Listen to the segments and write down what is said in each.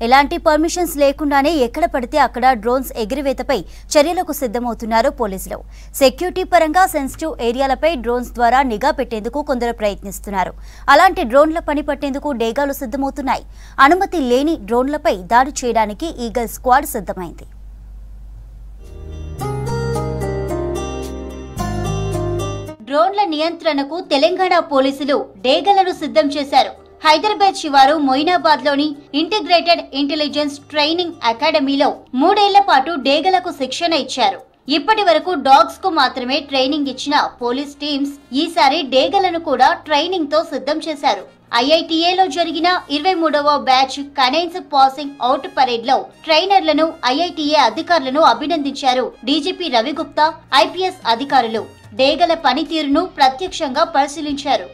ఎలాంటి పర్మిషన్స్ లేకుండానే ఎక్కడ పడితే అక్కడ డ్రోన్స్ ఎగిరివేతపై చర్యలకు సిద్ధమవుతున్నారు పోలీసులు. సెక్యూరిటీ పరంగా సెన్సిటివ్ ఏరియాలపై డ్రోన్స్ ద్వారా నిఘా పెట్టేందుకు కొందరు ప్రయత్నిస్తున్నారు. అలాంటి డ్రోన్ల పని పట్టేందుకు డేగాలు సిద్ధమవుతున్నాయి. అనుమతి లేని డ్రోన్లపై దాడి చేయడానికి ఈగల్ స్క్వాడ్ సిద్ధమైంది. డ్రోన్ల నియంత్రణకు తెలంగాణ పోలీసులు డేగలను సిద్ధం చేశారు. హైదరాబాద్ శివారు మొయినాబాద్లోని ఇంటిగ్రేటెడ్ ఇంటెలిజెన్స్ ట్రైనింగ్ అకాడమీలో 3 ఏళ్ల పాటు డేగలకు శిక్షణ ఇచ్చారు. ఇప్పటి వరకు డాగ్స్ కు మాత్రమే ట్రైనింగ్ ఇచ్చిన పోలీస్ టీమ్స్ ఈసారి డేగలను కూడా ట్రైనింగ్ తో సిద్ధం చేశారు. ఐఐటీఏలో జరిగిన 23వ బ్యాచ్ కనైన్స్ పాసింగ్ అవుట్ పరేడ్ లో ట్రైనర్లను, ఐఐటీఏ అధికారులను అభినందించారు డీజీపీ రవిగుప్తా, ఐపీఎస్ అధికారులు. డేగల పనితీరును ప్రత్యక్షంగా పరిశీలించారు.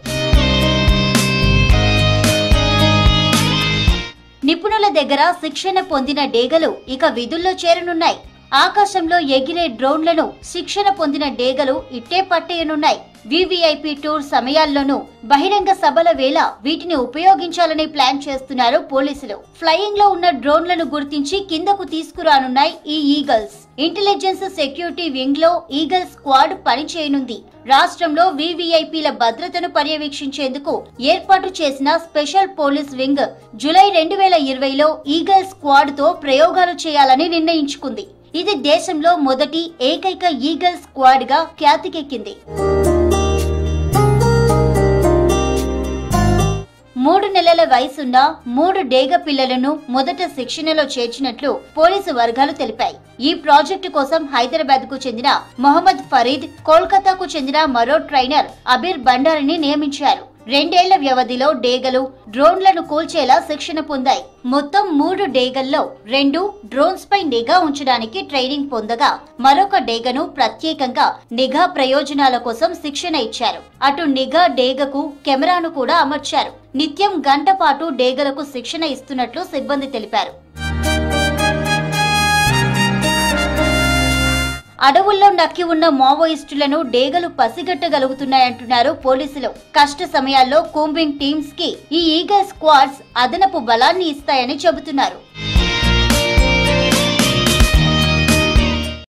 నిపుణుల దగ్గర శిక్షణ పొందిన డేగలు ఇక విధుల్లో చేరనున్నాయి. ఆకాశంలో ఎగిరే డ్రోన్లను శిక్షణ పొందిన డేగలు ఇట్టే పట్టేయనున్నాయి. వివిఐపి టూర్ సమయాల్లోనూ, బహిరంగ సభల వేళ వీటిని ఉపయోగించాలని ప్లాన్ చేస్తున్నారు పోలీసులు. ఫ్లయింగ్ లో ఉన్న డ్రోన్లను గుర్తించి కిందకు తీసుకురానున్నాయి ఈ ఈగల్స్. ఇంటెలిజెన్స్ సెక్యూరిటీ వింగ్ లో ఈగల్ స్క్వాడ్ పనిచేయనుంది. రాష్ట్రంలో వివిఐపీల భద్రతను పర్యవేక్షించేందుకు ఏర్పాటు చేసిన స్పెషల్ పోలీస్ వింగ్ జూలై 2020లో ఈగల్ స్క్వాడ్ తో ప్రయోగాలు చేయాలని నిర్ణయించుకుంది. ఇది దేశంలో మొదటి ఏకైక ఈగల్ స్క్వాడ్ గా ఖ్యాతికెక్కింది. 3 నెలల వయసున్న 3 డేగ పిల్లలను మొదట శిక్షణలో చేర్చినట్లు పోలీసు వర్గాలు తెలిపాయి. ఈ ప్రాజెక్టు కోసం హైదరాబాద్ కు చెందిన మొహమ్మద్ ఫరీద్, కోల్కతాకు చెందిన మరో ట్రైనర్ అబీర్ బండారిని నియమించారు. 2 ఏళ్ల వ్యవధిలో డేగలు డ్రోన్లను కూల్చేలా శిక్షణ పొందాయి. మొత్తం 3 డేగల్లో 2 డ్రోన్స్ పై నిఘా ఉంచడానికి ట్రైనింగ్ పొందగా, మరొక డేగను ప్రత్యేకంగా నిఘా ప్రయోజనాల కోసం శిక్షణ ఇచ్చారు. అటు నిఘా డేగకు కెమెరాను కూడా అమర్చారు. నిత్యం గంట పాటు డేగలకు శిక్షణ ఇస్తున్నట్లు సిబ్బంది తెలిపారు. అడవుల్లో నక్కి ఉన్న మావోయిస్టులను డేగలు పసిగట్టగలుగుతున్నాయంటున్నారు పోలీసులు. కష్ట సమయాల్లో కూంబింగ్ టీమ్స్ కి ఈ ఈగల్ స్క్వాడ్స్ అదనపు బలాన్ని ఇస్తాయని చెబుతున్నారు.